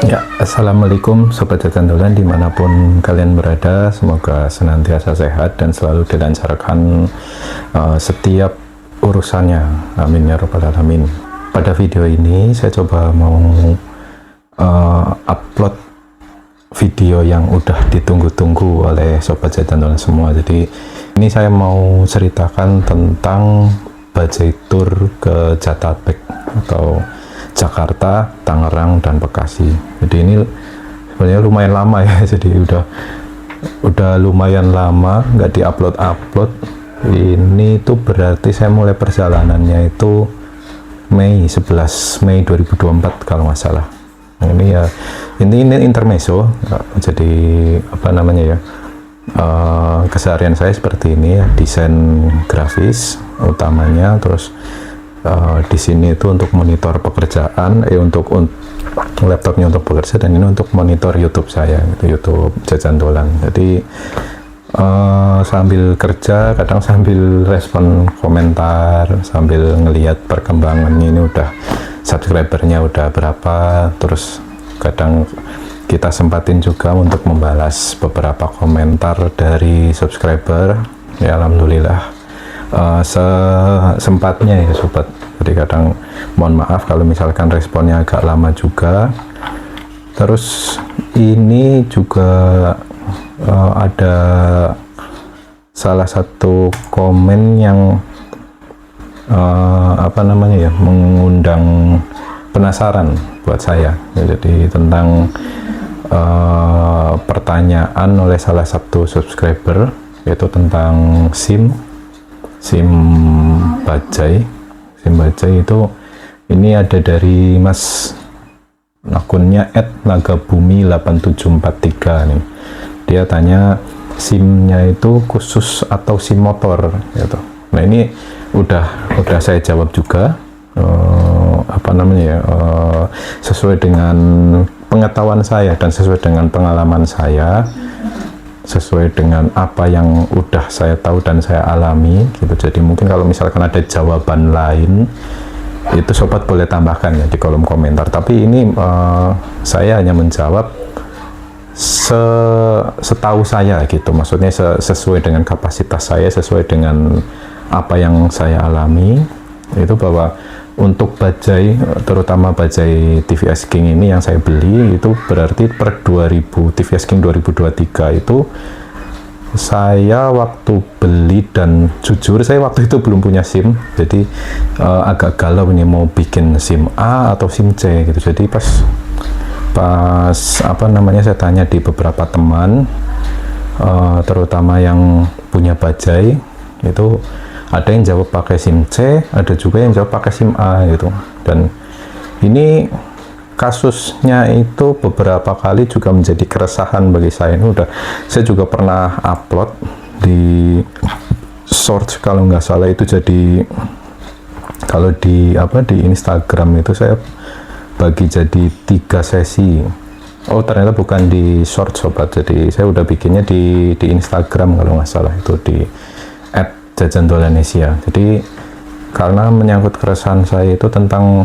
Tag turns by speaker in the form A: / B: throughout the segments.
A: Ya, assalamualaikum Sobat Jajan Dolan dimanapun kalian berada, semoga senantiasa sehat dan selalu dilancarkan setiap urusannya, amin ya robbal alamin. Pada video ini saya coba mau upload video yang udah ditunggu-tunggu oleh Sobat Jajan Dolan semua. Jadi ini saya mau ceritakan tentang budget tour ke Jatabek atau Jakarta, Tangerang, dan Bekasi. Jadi ini sebenarnya lumayan lama ya, jadi udah lumayan lama nggak diupload. Ini tuh berarti saya mulai perjalanannya itu Mei 11 Mei 2024 kalau nggak salah. Nah, ini intermezzo, jadi apa namanya ya, keseharian saya seperti ini ya, desain grafis utamanya, terus di sini itu untuk monitor pekerjaan, untuk laptopnya untuk bekerja, dan ini untuk monitor YouTube saya, gitu, YouTube Jajan Dolan. Jadi sambil kerja, kadang sambil respon komentar, sambil ngelihat perkembangannya, ini udah subscribernya udah berapa, terus kadang kita sempatin juga untuk membalas beberapa komentar dari subscriber. Ya alhamdulillah sempatnya ya sobat. Jadi kadang mohon maaf kalau misalkan responnya agak lama juga. Terus ini juga ada salah satu komen yang apa namanya ya, mengundang penasaran buat saya ya, jadi tentang pertanyaan oleh salah satu subscriber, yaitu tentang SIM Bajai itu. Ini ada dari Mas, akunnya @nagabumi8743 nih. Dia tanya SIM-nya itu khusus atau SIM motor gitu. Nah ini udah saya jawab juga, apa namanya ya, sesuai dengan pengetahuan saya dan sesuai dengan pengalaman saya, sesuai dengan apa yang udah saya tahu dan saya alami gitu. Jadi mungkin kalau misalkan ada jawaban lain, itu sobat boleh tambahkan ya di kolom komentar. Tapi ini saya hanya menjawab setahu saya gitu, maksudnya sesuai dengan kapasitas saya, sesuai dengan apa yang saya alami. Itu bahwa untuk bajai, terutama bajai TVS King ini yang saya beli, itu berarti per 2000 TVS King 2023 itu saya waktu beli, dan jujur saya waktu itu belum punya SIM, jadi agak galau ini mau bikin SIM A atau SIM C gitu. Jadi pas apa namanya, saya tanya di beberapa teman, terutama yang punya bajai, itu ada yang jawab pakai SIM C, ada juga yang jawab pakai SIM A gitu. Dan ini kasusnya itu beberapa kali juga menjadi keresahan bagi saya. Ini saya juga pernah upload di short kalau nggak salah itu. Jadi kalau di Instagram itu saya bagi jadi 3 sesi. Oh ternyata bukan di short sobat, jadi saya udah bikinnya di Instagram kalau nggak salah, itu di @Jajan Dolanesia. Jadi karena menyangkut keresahan saya itu tentang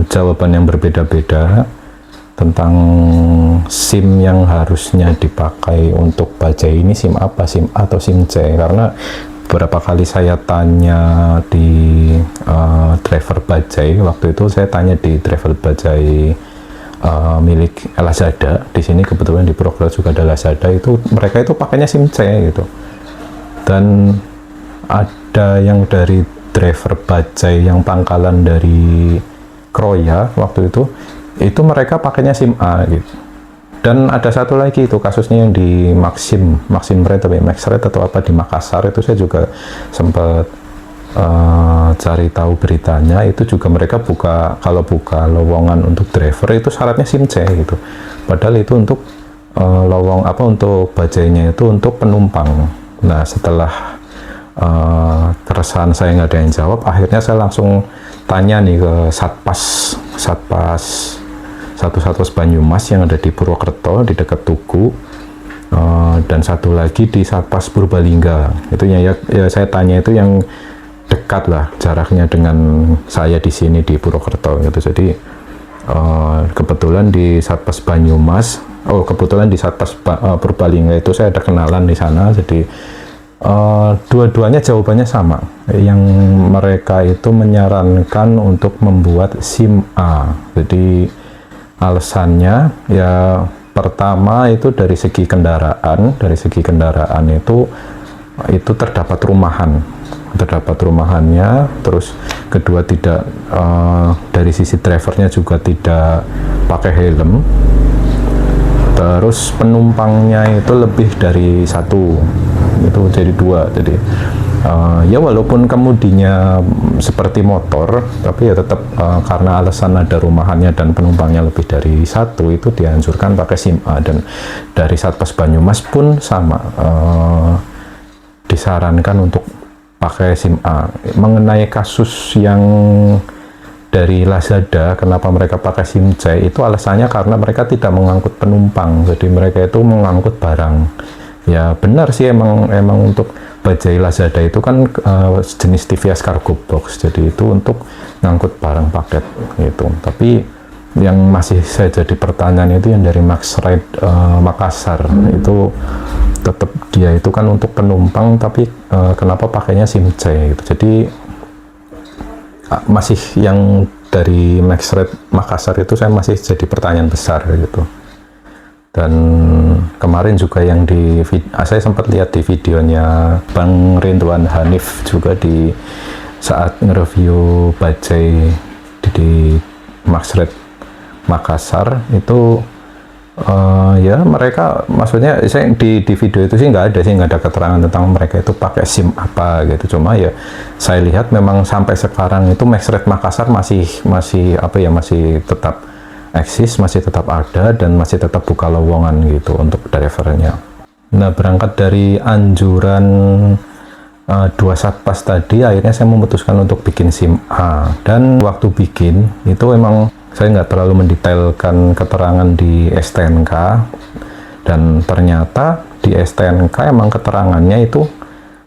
A: jawaban yang berbeda-beda tentang SIM yang harusnya dipakai untuk bajai ini, SIM apa, SIM A atau SIM C. Karena beberapa kali saya tanya di driver bajai, waktu itu saya tanya di driver bajai milik Lazada. Di sini kebetulan di Purwokerto juga ada Lazada, itu mereka itu pakainya SIM C gitu. Dan ada yang dari driver bajai yang pangkalan dari Kroya waktu itu mereka pakainya SIM A gitu. Dan ada satu lagi itu kasusnya yang di Maxim Red atau Max Red atau apa di Makassar, itu saya juga sempat cari tahu beritanya. Itu juga mereka kalau buka lowongan untuk driver itu syaratnya SIM C gitu. Padahal itu untuk untuk bajainya itu untuk penumpang. Nah setelah keresahan saya nggak ada yang jawab, akhirnya saya langsung tanya nih ke Satpas Banyumas yang ada di Purwokerto di dekat Tugu, dan satu lagi di Satpas Purbalingga. Itu ya saya tanya itu yang dekat lah jaraknya dengan saya di sini di Purwokerto gitu. Jadi Kebetulan di Satpas Banyumas, kebetulan di Satpas Purbalingga itu saya ada kenalan di sana, jadi dua-duanya jawabannya sama. Yang mereka itu menyarankan untuk membuat SIM A. Jadi alasannya ya pertama itu dari segi kendaraan itu terdapat rumahannya, terus kedua tidak dari sisi drivernya juga tidak pakai helm, terus penumpangnya itu lebih dari satu, itu jadi dua. Jadi ya walaupun kemudinya seperti motor, tapi ya tetap karena alasan ada rumahannya dan penumpangnya lebih dari satu, itu dianjurkan pakai SIM A. Dan dari Satpas Banyumas pun sama, disarankan untuk pakai SIM A. Mengenai kasus yang dari Lazada, kenapa mereka pakai SIM C, itu alasannya karena mereka tidak mengangkut penumpang, jadi mereka itu mengangkut barang. Ya benar sih, emang untuk bajai Lazada itu kan jenis TVS Cargo Box, jadi itu untuk ngangkut barang paket gitu. Tapi yang masih saya jadi pertanyaan itu yang dari MaxRide Makassar, itu tetap dia itu kan untuk penumpang, tapi kenapa pakainya SIM C gitu. Jadi masih yang dari MaxRide Makassar itu saya masih jadi pertanyaan besar gitu. Dan kemarin juga yang saya sempat lihat di videonya Bang Ridwan Hanif juga di saat nge-review bajai di MaxRide Makassar itu, ya mereka, maksudnya saya di video itu sih nggak ada keterangan tentang mereka itu pakai SIM apa gitu. Cuma ya saya lihat memang sampai sekarang itu MaxRide Makassar masih tetap eksis, masih tetap ada, dan masih tetap buka lowongan gitu untuk drivernya. Nah, berangkat dari anjuran dua satpas tadi, akhirnya saya memutuskan untuk bikin SIM A. Dan waktu bikin itu emang saya nggak terlalu mendetailkan keterangan di STNK, dan ternyata di STNK emang keterangannya itu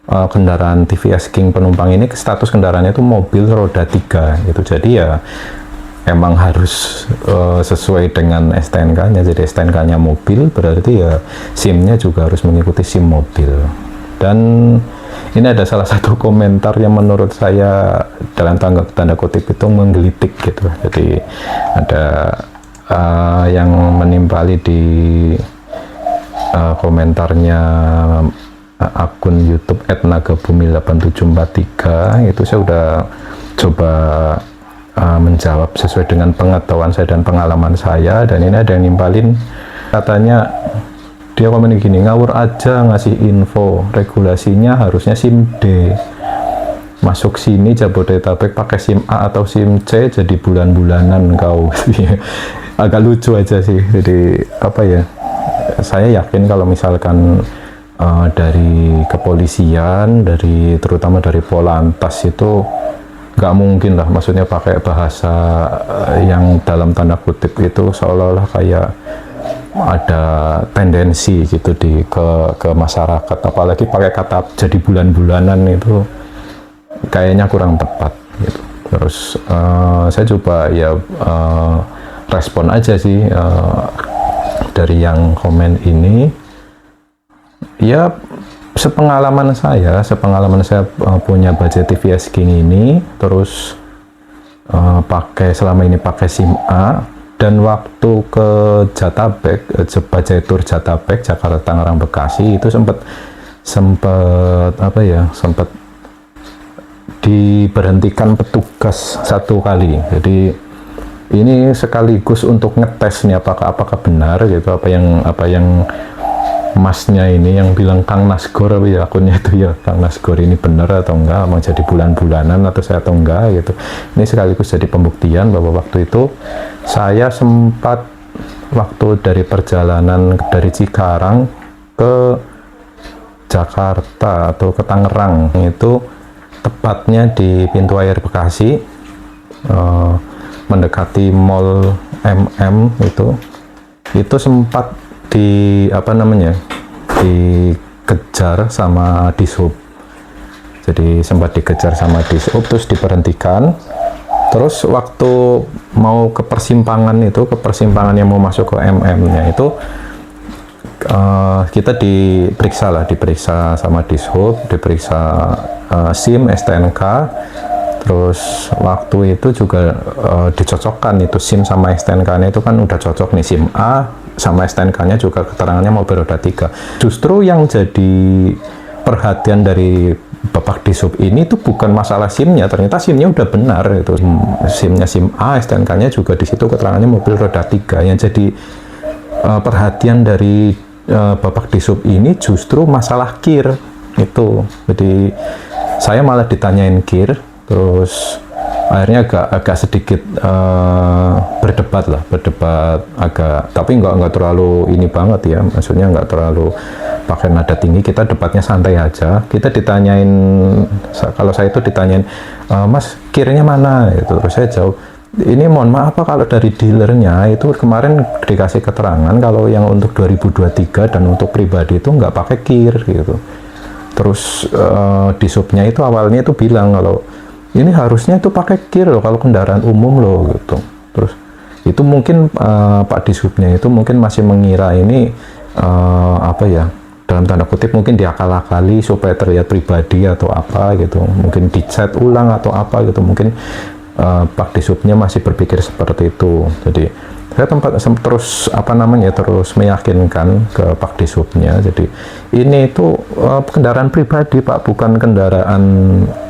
A: kendaraan TVS King penumpang ini status kendaraannya itu mobil roda 3 gitu. Jadi ya emang harus sesuai dengan STNK-nya. Jadi STNK-nya mobil, berarti ya SIM-nya juga harus mengikuti SIM mobil. Dan ini ada salah satu komentar yang menurut saya dalam tanda kutip itu menggelitik gitu. Jadi ada yang menimpali di komentarnya akun YouTube @nagabumi8743, itu saya udah coba menjawab sesuai dengan pengetahuan saya dan pengalaman saya. Dan ini ada yang nimpalin, katanya dia komen gini, ngawur aja ngasih info, regulasinya harusnya SIM D, masuk sini Jabodetabek pakai SIM A atau SIM C, jadi bulan-bulanan kau. Agak lucu aja sih. Jadi apa ya, saya yakin kalau misalkan dari kepolisian, terutama dari Polantas itu nggak mungkin lah, maksudnya pakai bahasa yang dalam tanda kutip itu seolah-olah kayak ada tendensi gitu ke masyarakat, apalagi pakai kata jadi bulan-bulanan, itu kayaknya kurang tepat gitu. Terus saya coba ya respon aja sih dari yang komen ini. Ya sepengalaman saya punya budget TVS King ini, terus selama ini pakai SIM A, dan waktu ke Jatabek, Bajai Tour Jatabek Jakarta Tangerang Bekasi itu sempat diberhentikan petugas satu kali. Jadi ini sekaligus untuk ngetes nih apakah benar gitu, apa yang masnya ini yang bilang Kang Nasgor, ya akunnya itu ya Kang Nasgor ini benar atau enggak, mau jadi bulan-bulanan atau saya atau enggak gitu. Ini sekaligus jadi pembuktian bahwa waktu itu saya sempat, waktu dari perjalanan dari Cikarang ke Jakarta atau ke Tangerang, itu tepatnya di pintu air Bekasi, mendekati Mall MM, itu sempat dikejar sama Dishub. Jadi sempat dikejar sama Dishub, terus diberhentikan. Terus waktu mau ke persimpangan yang mau masuk ke MM-nya itu kita diperiksa sama Dishub, diperiksa SIM, STNK, terus waktu itu juga dicocokkan itu SIM sama STNK-nya itu kan udah cocok nih, SIM A sama STNK-nya juga keterangannya mobil roda 3. Justru yang jadi perhatian dari Bapak Dishub ini tuh bukan masalah SIM-nya, ternyata SIM-nya udah benar, itu SIM-nya SIM A, STNK-nya juga di situ keterangannya mobil roda 3. Yang jadi perhatian dari Bapak Dishub ini justru masalah kir itu. Jadi saya malah ditanyain kir, terus akhirnya agak sedikit berdebat agak, tapi nggak terlalu ini banget ya, maksudnya nggak terlalu pakai nada tinggi, kita debatnya santai aja. Kita ditanyain, kalau saya itu ditanyain, Mas kirnya mana itu, terus saya jawab, ini mohon maaf Pak, kalau dari dealernya itu kemarin dikasih keterangan kalau yang untuk 2023 dan untuk pribadi itu nggak pakai kir gitu. Terus Dishubnya itu awalnya itu bilang kalau ini harusnya itu pakai kir loh kalau kendaraan umum loh gitu. Terus itu mungkin Pak Dishubnya itu mungkin masih mengira ini apa ya, dalam tanda kutip mungkin diakal-akali supaya terlihat pribadi atau apa gitu, mungkin dicet ulang atau apa gitu, mungkin Pak Dishubnya masih berpikir seperti itu. Jadi saya terus terus meyakinkan ke Pak Dishubnya, jadi ini itu kendaraan pribadi Pak, bukan kendaraan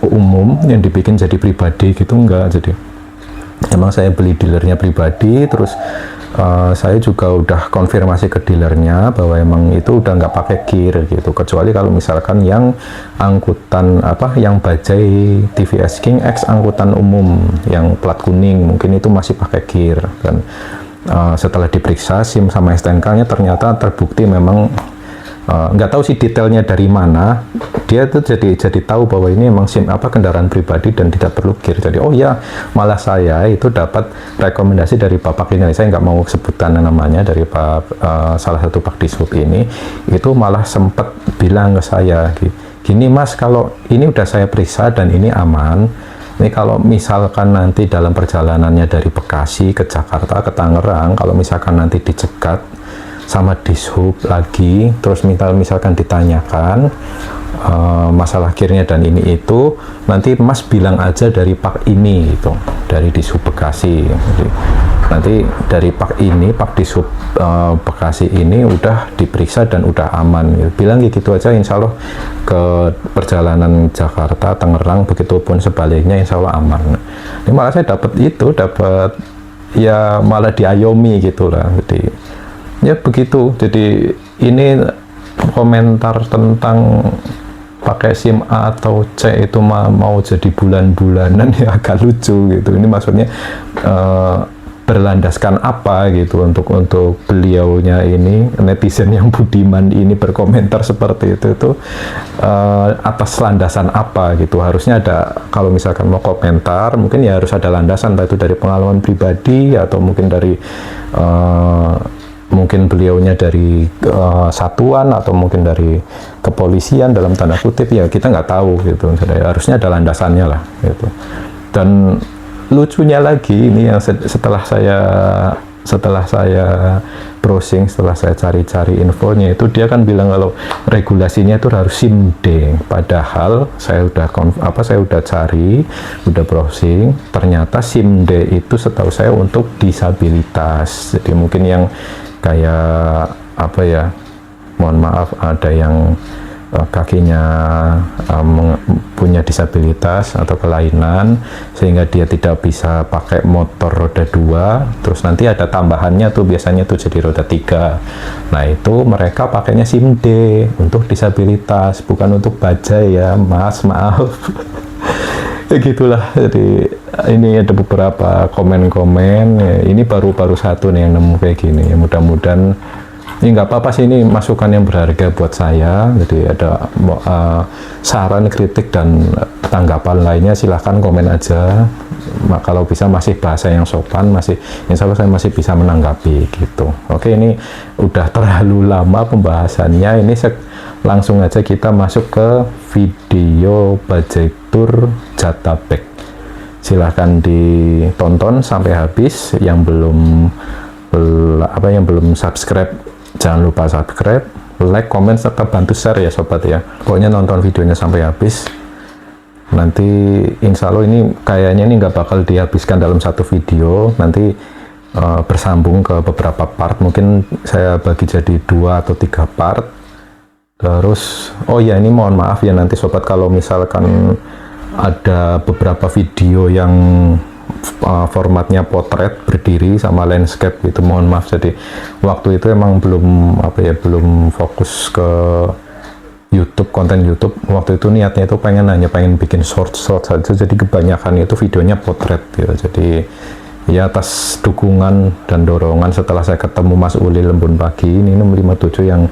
A: umum yang dibikin jadi pribadi gitu, enggak. Jadi emang saya beli dealernya pribadi, terus saya juga udah konfirmasi ke dealernya bahwa emang itu udah nggak pakai kir gitu, kecuali kalau misalkan yang angkutan yang bajai TVS King X angkutan umum yang plat kuning mungkin itu masih pakai kir. Dan setelah diperiksa SIM sama STNK-nya ternyata terbukti memang nggak tahu sih detailnya dari mana, dia tuh jadi tahu bahwa ini emang SIM kendaraan pribadi dan tidak perlu kir. Jadi oh ya, malah saya itu dapat rekomendasi dari Bapak ini, saya nggak mau sebutkan namanya, dari salah satu Pak Dishub ini, itu malah sempat bilang ke saya gini, Mas, kalau ini udah saya periksa dan ini aman, ini kalau misalkan nanti dalam perjalanannya dari Bekasi ke Jakarta ke Tangerang, kalau misalkan nanti dicegat sama Dishub lagi, terus misalkan ditanyakan masalah kirnya dan ini itu, nanti Mas bilang aja dari Pak ini itu, dari Dishub Bekasi. Jadi nanti dari Pak Dishub Bekasi ini udah diperiksa dan udah aman gitu. Bilang gitu aja, insya Allah ke perjalanan Jakarta Tangerang begitupun sebaliknya insya Allah aman. Ini malah saya dapat ya malah diayomi gitulah. Jadi ya begitu. Jadi ini komentar tentang pakai SIM A atau C itu mau jadi bulan-bulanan ya agak lucu gitu. Ini maksudnya berlandaskan apa gitu untuk beliaunya ini, netizen yang budiman ini berkomentar seperti itu atas landasan apa gitu. Harusnya ada, kalau misalkan mau komentar mungkin ya harus ada landasan, entah itu dari pengalaman pribadi atau mungkin dari mungkin beliaunya dari satuan atau mungkin dari kepolisian dalam tanda kutip, ya kita nggak tahu gitu. Jadi harusnya ada landasannya lah gitu. Dan lucunya lagi ini yang setelah saya browsing, setelah saya cari-cari infonya, itu dia kan bilang kalau regulasinya itu harus SIM D. Padahal saya udah cari, udah browsing, ternyata SIM D itu setahu saya untuk disabilitas. Jadi mungkin yang kayak mohon maaf, ada yang kakinya punya disabilitas atau kelainan sehingga dia tidak bisa pakai motor roda 2, terus nanti ada tambahannya tuh, biasanya tuh jadi roda 3. Nah itu mereka pakainya SIM D untuk disabilitas, bukan untuk bajai ya Mas, maaf. Ya gitulah. Jadi ini ada beberapa komen-komen, ini baru satu nih yang nemu kayak gini. Ya, mudah-mudahan ini nggak apa-apa sih, ini masukan yang berharga buat saya. Jadi ada saran, kritik, dan tanggapan lainnya silahkan komen aja. Kalau bisa masih bahasa yang sopan, insya Allah saya masih bisa menanggapi gitu. Oke, ini udah terlalu lama pembahasannya, ini langsung aja kita masuk ke video Bajaj Tour Jatabek. silahkan ditonton sampai habis. Yang belum subscribe, jangan lupa subscribe, like, komen, serta bantu share ya sobat ya. Pokoknya nonton videonya sampai habis. Nanti insya Allah ini kayaknya ini nggak bakal dihabiskan dalam satu video, nanti bersambung ke beberapa part. Mungkin saya bagi jadi 2 atau 3 part. Terus oh ya, ini mohon maaf ya nanti sobat kalau misalkan ada beberapa video yang formatnya potret berdiri sama landscape gitu, mohon maaf. Jadi waktu itu emang belum belum fokus ke YouTube, konten YouTube. Waktu itu niatnya itu hanya pengen bikin short saja, jadi kebanyakan itu videonya potret gitu. Jadi ya atas dukungan dan dorongan setelah saya ketemu Mas Ulil Embun Pagi ini 657, yang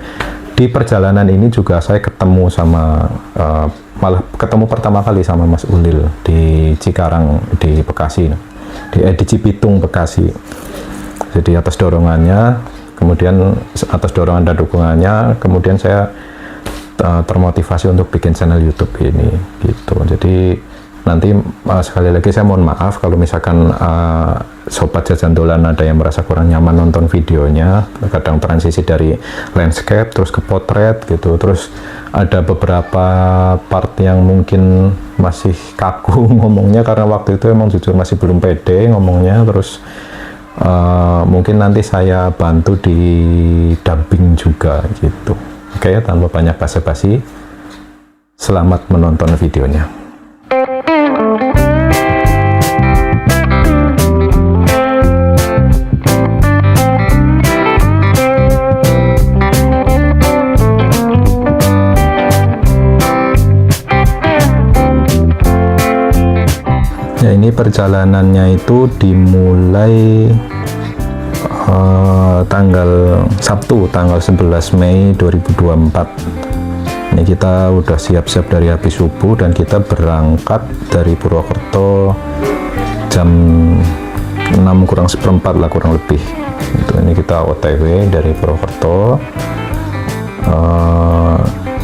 A: di perjalanan ini juga saya ketemu sama malah ketemu pertama kali sama Mas Ulil di Cikarang, di Bekasi, di Cibitung, Bekasi. Jadi atas dorongannya, kemudian atas dorongan dan dukungannya, kemudian saya termotivasi untuk bikin channel YouTube ini gitu. Jadi nanti sekali lagi saya mohon maaf kalau misalkan sobat jajan dolan ada yang merasa kurang nyaman nonton videonya. Kadang transisi dari landscape terus ke potret gitu, terus ada beberapa part yang mungkin masih kaku ngomongnya karena waktu itu emang jujur masih belum pede ngomongnya. Terus mungkin nanti saya bantu di dubbing juga gitu. Oke, tanpa banyak basa-basi, selamat menonton videonya. Ya, ini perjalanannya itu dimulai tanggal Sabtu, tanggal 11 Mei 2024. Ini kita udah siap-siap dari habis subuh dan kita berangkat dari Purwokerto jam 6 kurang seperempat lah kurang lebih. Ini kita OTW dari Purwokerto.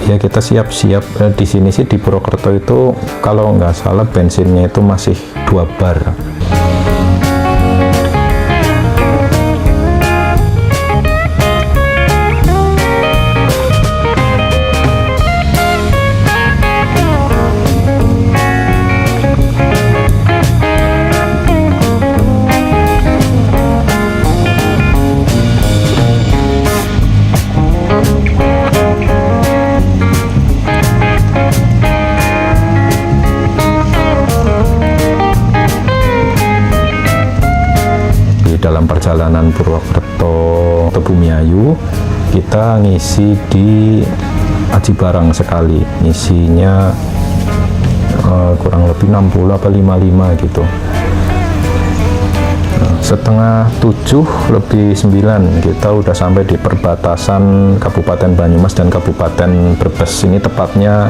A: Ya kita siap-siap. Di sini sih di Purwokerto itu kalau nggak salah bensinnya itu masih 2 bar. Dalam perjalanan Purwokerto ke Bumiayu kita ngisi di Aji Barang sekali, ngisinya kurang lebih 60 apa 55 gitu. Setengah 7 lebih 9 kita udah sampai di perbatasan Kabupaten Banyumas dan Kabupaten Brebes. Ini tepatnya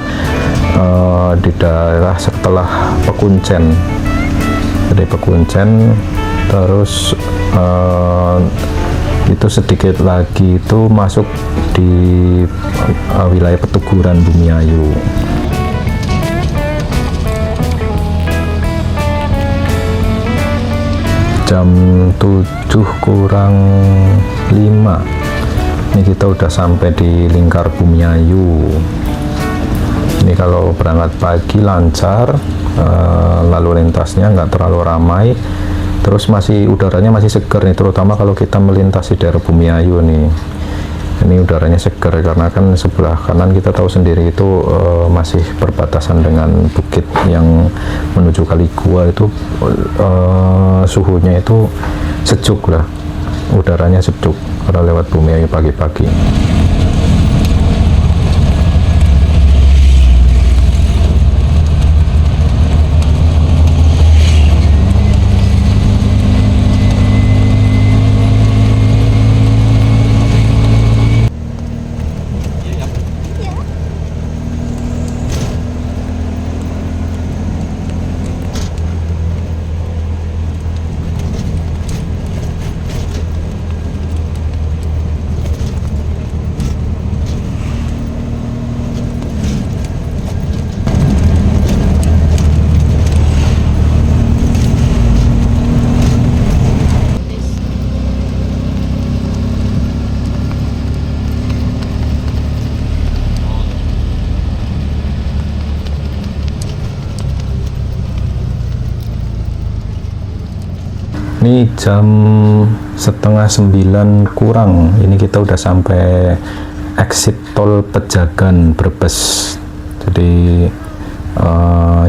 A: di daerah setelah Pekuncen. Dari Pekuncen terus itu sedikit lagi itu masuk di wilayah Petuguran Bumiayu. Jam 7 kurang 5 ini kita udah sampai di Lingkar Bumiayu. Ini kalau berangkat pagi lancar, lalu lintasnya nggak terlalu ramai. Terus udaranya masih segar nih, terutama kalau kita melintasi daerah Bumiayu nih. Ini udaranya segar karena kan sebelah kanan kita tahu sendiri itu masih berbatasan dengan bukit yang menuju Kali Gua itu suhunya itu sejuk lah, udaranya sejuk kalau lewat Bumiayu pagi-pagi. Ini jam setengah 9 kurang. Ini kita udah sampai exit tol Pejagan Brebes. Jadi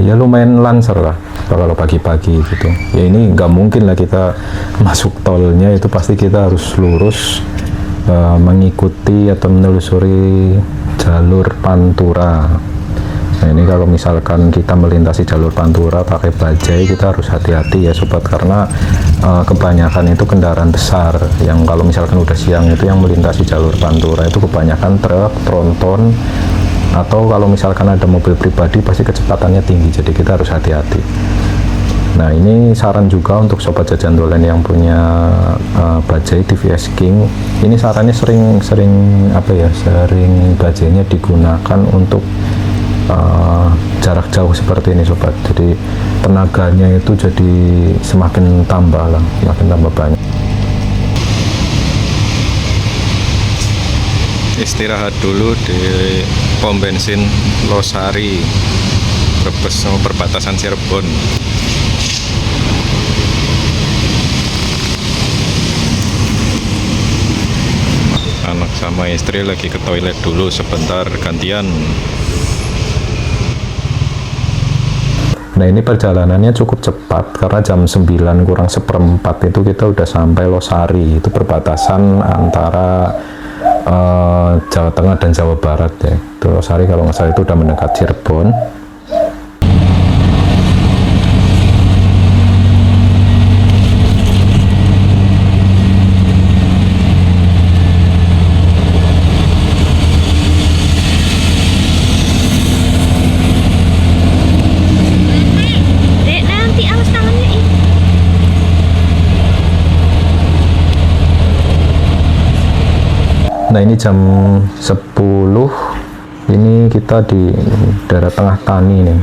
A: ya lumayan lancar lah kalau pagi-pagi gitu. Ya ini nggak mungkin lah kita masuk tolnya, itu pasti kita harus lurus mengikuti atau menelusuri jalur Pantura. Nah ini kalau misalkan kita melintasi jalur Pantura pakai bajai, kita harus hati-hati ya sobat, karena kebanyakan itu kendaraan besar yang kalau misalkan udah siang itu yang melintasi jalur Pantura itu kebanyakan truk, tronton, atau kalau misalkan ada mobil pribadi pasti kecepatannya tinggi, jadi kita harus hati-hati. Nah ini saran juga untuk sobat jajan dolen yang punya bajai TVS King, ini sarannya sering bajainya digunakan untuk jarak jauh seperti ini sobat, jadi tenaganya itu jadi semakin tambah lah, semakin tambah banyak. Istirahat dulu di pom bensin Losari Brebes sama perbatasan Cirebon. Anak sama istri lagi ke toilet dulu sebentar, gantian. Nah ini perjalanannya cukup cepat karena jam 9 kurang seperempat itu kita udah sampai Losari, itu perbatasan antara Jawa Tengah dan Jawa Barat ya. Itu Losari kalau nggak salah itu udah mendekat Cirebon. Nah ini jam 10, ini kita di daerah Tengah Tani nih,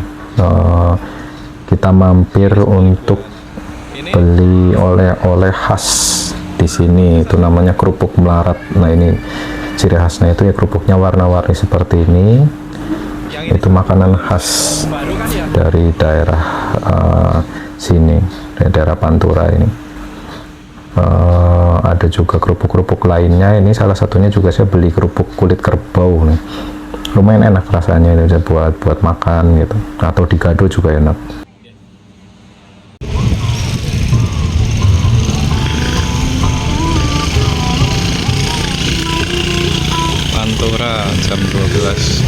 A: kita mampir untuk beli oleh-oleh khas di sini, itu namanya kerupuk melarat. Nah ini ciri khasnya itu ya kerupuknya warna-warni seperti ini, itu makanan khas dari daerah sini, dari daerah Pantura ini. Ada juga kerupuk-kerupuk lainnya, ini salah satunya juga saya beli kerupuk kulit kerbau nih, lumayan enak rasanya, ini buat makan gitu, atau digado juga enak. Pantura jam 12,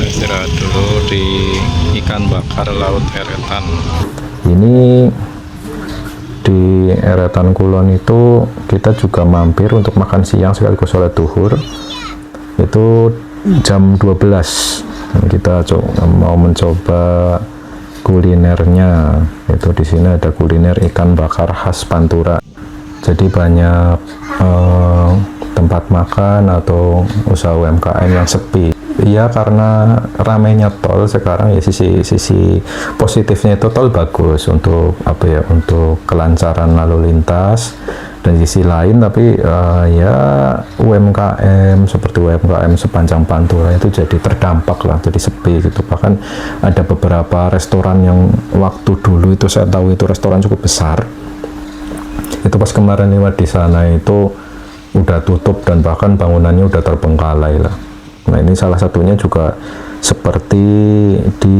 A: istirahat dulu di ikan bakar laut Eretan. Ini di Eretan Kulon itu kita juga mampir untuk makan siang sekaligus sholat duhur, itu jam 12. Kita mau mencoba kulinernya, itu di sini ada kuliner ikan bakar khas Pantura. Jadi banyak tempat makan atau usaha UMKM yang sepi. Iya, karena ramainya tol sekarang ya, sisi positifnya itu tol bagus untuk untuk kelancaran lalu lintas, dan sisi lain tapi ya UMKM seperti UMKM sepanjang Pantura itu jadi terdampak lah, jadi sepi gitu. Bahkan ada beberapa restoran yang waktu dulu itu saya tahu itu restoran cukup besar, itu pas kemarin lewat di sana itu udah tutup dan bahkan bangunannya udah terbengkalai lah. Nah ini salah satunya juga seperti di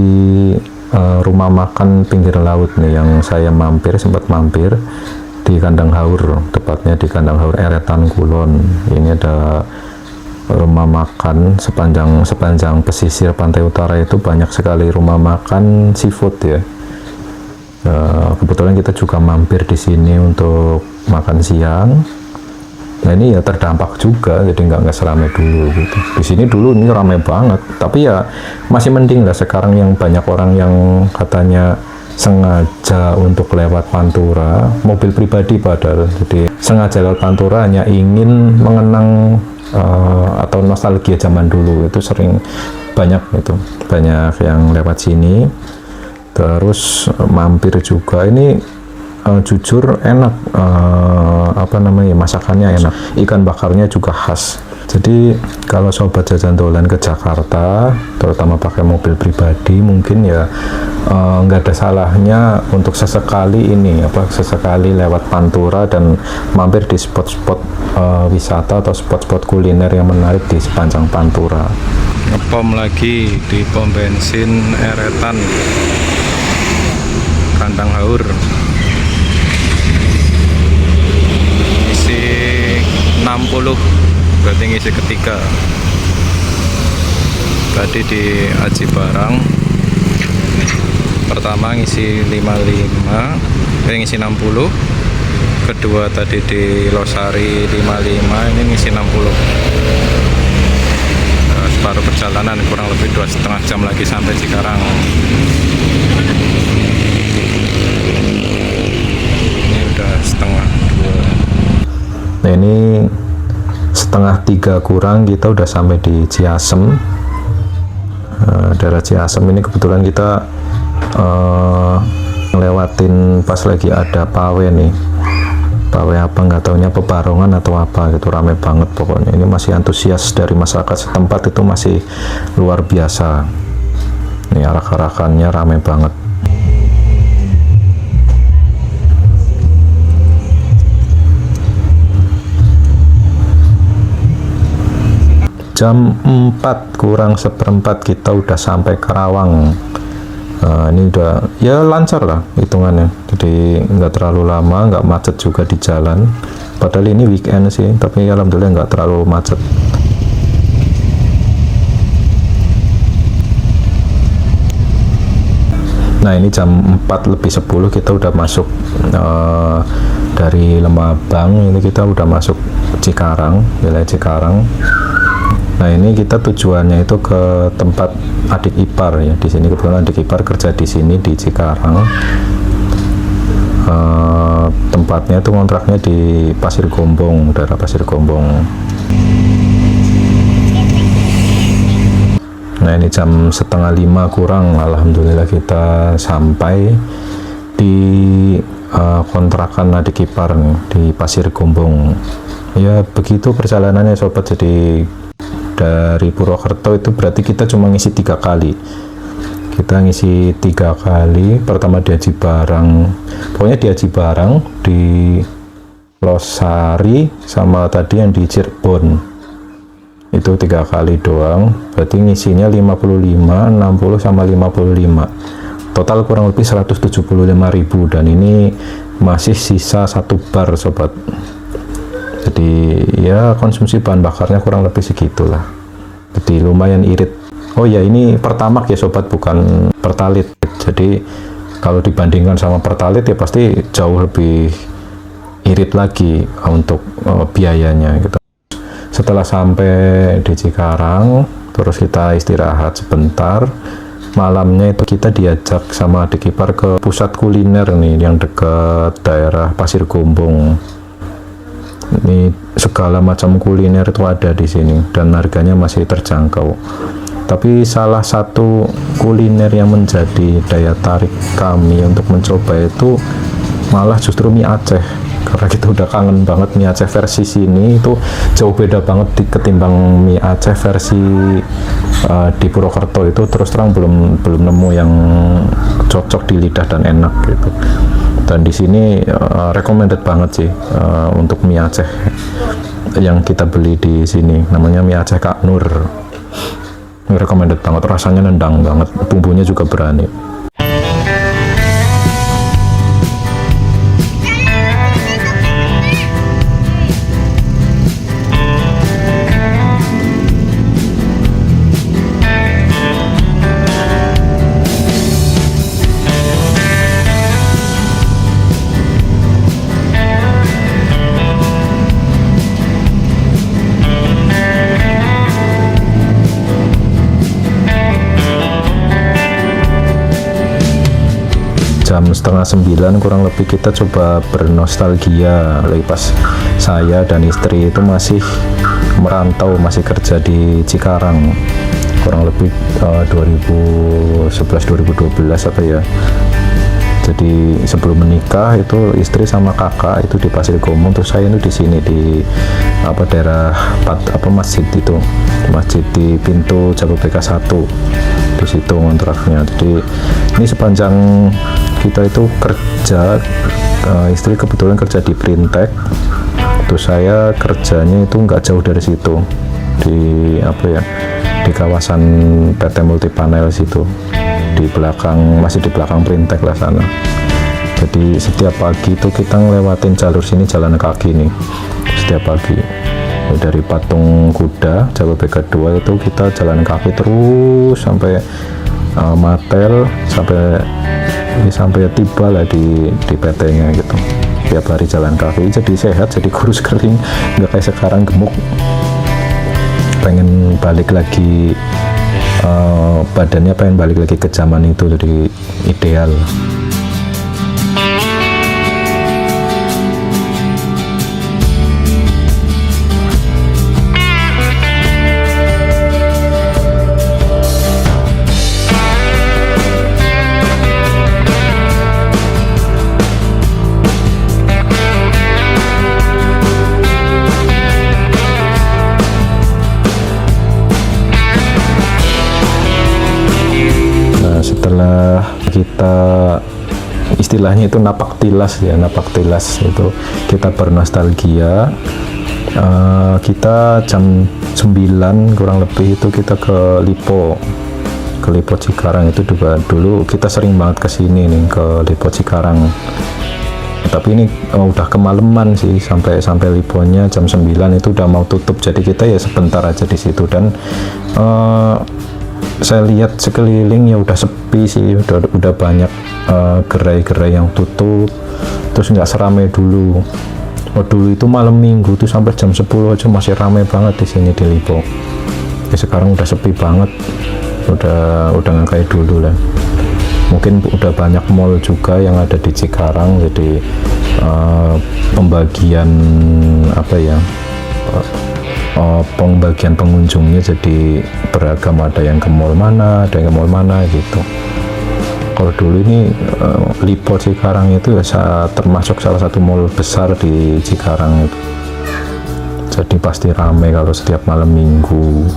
A: rumah makan pinggir laut nih yang saya sempat mampir di Kandang Haur, tepatnya di Kandang Haur Eretan Kulon. Ini ada rumah makan sepanjang pesisir pantai utara, itu banyak sekali rumah makan seafood ya. Kebetulan kita juga mampir di sini untuk makan siang. Nah ini ya terdampak juga, jadi nggak seramai dulu gitu. Di sini dulu ini ramai banget, tapi ya masih mending lah sekarang yang banyak orang yang katanya sengaja untuk lewat Pantura, mobil pribadi padahal, jadi sengaja lewat Pantura hanya ingin mengenang atau nostalgia zaman dulu. Itu sering banyak yang lewat sini, terus mampir juga. Ini jujur enak, masakannya enak, ikan bakarnya juga khas. Jadi kalau sobat jajan dolan ke Jakarta, terutama pakai mobil pribadi, mungkin ya nggak ada salahnya untuk sesekali sesekali lewat Pantura dan mampir di spot-spot wisata atau spot-spot kuliner yang menarik di sepanjang Pantura. Ngepom lagi di pom bensin Eretan Kandang Haur. Isi 60, berarti ngisi ketiga. Tadi di Aji Barang pertama ngisi 55, ngisi 60. Kedua tadi di Losari 55, ini ngisi 60. Separuh perjalanan, kurang lebih 2,5 jam lagi sampai Cikarang. Ini udah setengah 2. Nah, ini setengah 3 kurang kita udah sampai di Ciasem. Daerah Ciasem ini kebetulan kita ngelewatin pas lagi ada pawe nih. Pawe apa nggak taunya, pebarongan atau apa gitu, rame banget pokoknya. Ini masih antusias dari masyarakat setempat, itu masih luar biasa. Ini arak-arakannya rame banget. Jam 4 kurang seperempat kita udah sampai Karawang. Ini udah ya lancar lah hitungannya, jadi nggak terlalu lama, nggak macet juga di jalan. Padahal ini weekend sih, tapi alhamdulillah nggak terlalu macet. Nah, ini jam 4:10 kita udah masuk dari Lemabang, ini kita udah masuk Cikarang, wilayah Cikarang. Nah, ini kita tujuannya itu ke tempat adik ipar ya. Di sini kebetulan adik ipar kerja di sini di Cikarang. Tempatnya itu kontraknya di Pasir Gombong, daerah Pasir Gombong. Nah, ini jam 4:30 kurang, alhamdulillah kita sampai di kontrakan adik ipar nih, di Pasir Gombong. Ya begitu perjalanannya sobat. Jadi dari Purwokerto itu berarti kita cuma ngisi 3 kali. Kita ngisi 3 kali. Pertama di Aji Barang, pokoknya di Aji Barang, di Losari, sama tadi yang di Cirebon. Itu 3 kali doang. Berarti ngisinya 55, 60 sama 55. Total kurang lebih 175.000, dan ini masih sisa 1 bar sobat. Jadi ya konsumsi bahan bakarnya kurang lebih segitulah. Jadi lumayan irit. Oh ya, ini Pertamax ya sobat, bukan Pertalite. Jadi kalau dibandingkan sama Pertalite ya pasti jauh lebih irit lagi untuk biayanya gitu. Setelah sampai di Cikarang, terus kita istirahat sebentar. Malamnya itu kita diajak sama adik ipar ke pusat kuliner nih yang dekat daerah Pasir Gombong. Ini segala macam kuliner itu ada di sini dan harganya masih terjangkau. Tapi salah satu kuliner yang menjadi daya tarik kami untuk mencoba itu malah justru mie Aceh, karena kita udah kangen banget mie Aceh versi sini. Itu jauh beda banget ketimbang mie Aceh versi di Purwokerto. Itu terus terang belum nemu yang cocok di lidah dan enak gitu. Dan di sini recommended banget sih untuk mie Aceh yang kita beli di sini, namanya mie Aceh Kak Nur. Recommended banget, rasanya nendang banget, bumbunya juga berani. Jam 8:30 kurang lebih kita coba bernostalgia lagi pas saya dan istri itu masih merantau, masih kerja di Cikarang, kurang lebih 2011-2012 apa ya. Jadi sebelum menikah itu istri sama kakak itu di Pasir Gombong, terus saya itu di sini di daerah masjid itu, masjid di pintu Jababeka 1, di situ kontraknya. Jadi ini sepanjang kita itu kerja, istri kebetulan kerja di Printek, terus saya kerjanya itu nggak jauh dari situ, di di kawasan PT Multipanel situ, masih di belakang Printek lah sana. Jadi setiap pagi itu kita ngelewatin jalur sini, jalan kaki nih setiap pagi. Dari Patung Kuda Jababeka 2 itu kita jalan kaki terus sampai Matel, sampai tiba lah di PT-nya gitu. Tiap hari jalan kaki, jadi sehat, jadi kurus kering, nggak kayak sekarang gemuk. Pengen balik lagi, badannya pengen balik lagi ke zaman itu, jadi ideal. Setelah kita istilahnya itu napak tilas itu kita bernostalgia, kita jam 9 kurang lebih itu kita ke Lipo Cikarang. Itu juga dulu kita sering banget kesini nih, ke Lipo Cikarang, tapi ini udah kemalaman sih, sampai Liponya jam 9 itu udah mau tutup, jadi kita ya sebentar aja di situ. Dan saya lihat sekeliling ya udah sepi sih, udah banyak gerai-gerai yang tutup, terus nggak seramai dulu. Dulu itu malam minggu tuh sampai jam 10 aja masih ramai banget di sini di Lipo. Sekarang udah sepi banget, udah nggak kayak dulu lah. Mungkin udah banyak mall juga yang ada di Cikarang, jadi pembagian pembagian pengunjungnya jadi beragam, ada yang ke mall mana, ada yang ke mall mana gitu. Kalau dulu ini Lipo Cikarang itu ya termasuk salah satu mall besar di Cikarang itu, jadi pasti ramai kalau setiap malam minggu.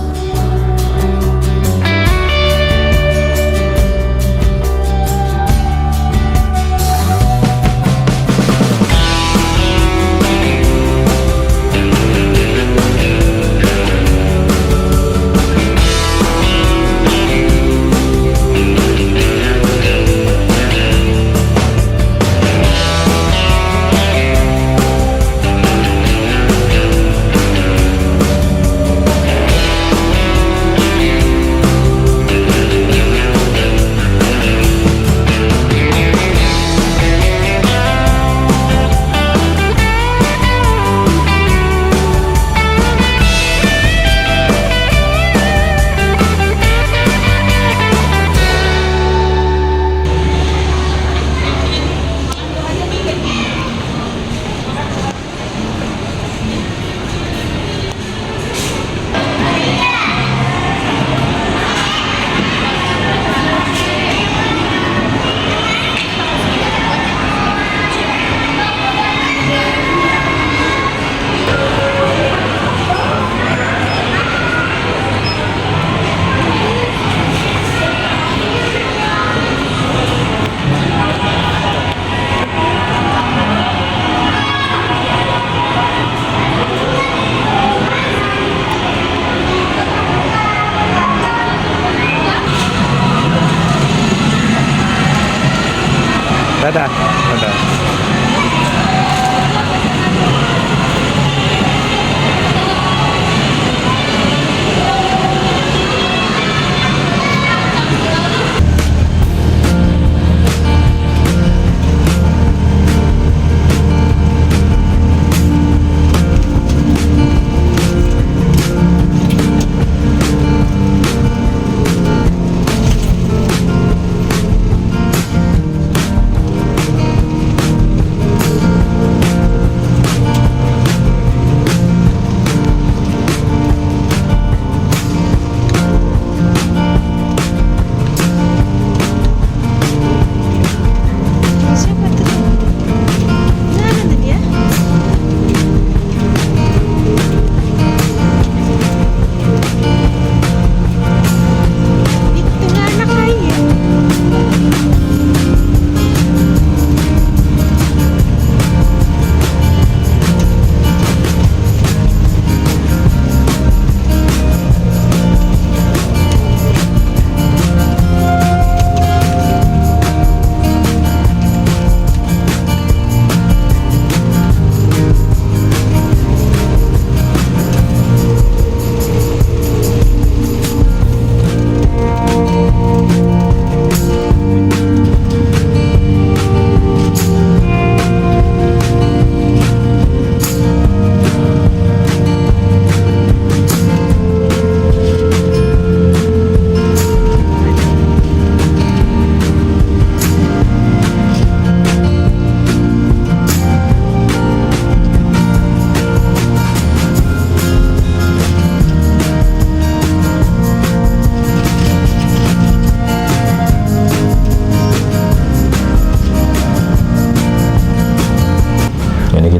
A: Dadah.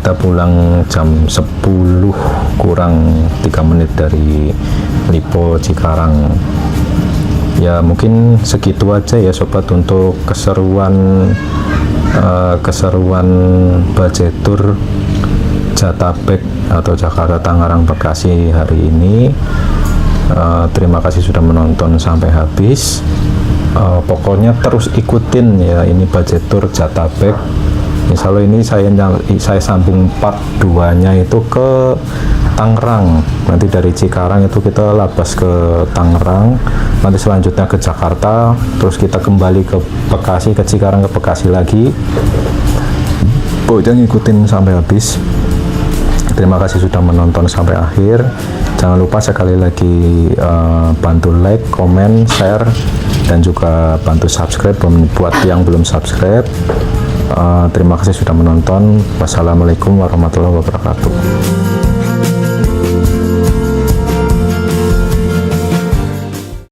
A: kita pulang jam 10 kurang 3 menit dari Lipo Cikarang. Ya mungkin segitu aja ya sobat untuk keseruan budget tour Jatabek atau Jakarta Tangerang Bekasi hari ini. Terima kasih sudah menonton sampai habis. Pokoknya terus ikutin ya ini budget tour Jatabek. Insya Allah ini saya sambung part 2 nya itu ke Tangerang. Nanti dari Cikarang itu kita labas ke Tangerang, nanti selanjutnya ke Jakarta, terus kita kembali ke Bekasi, ke Cikarang, ke Bekasi lagi. Pokoknya ngikutin sampai habis. Terima kasih sudah menonton sampai akhir. Jangan lupa sekali lagi bantu like, komen, share, dan juga bantu subscribe buat yang belum subscribe. Terima kasih sudah menonton. Wassalamualaikum warahmatullahi wabarakatuh.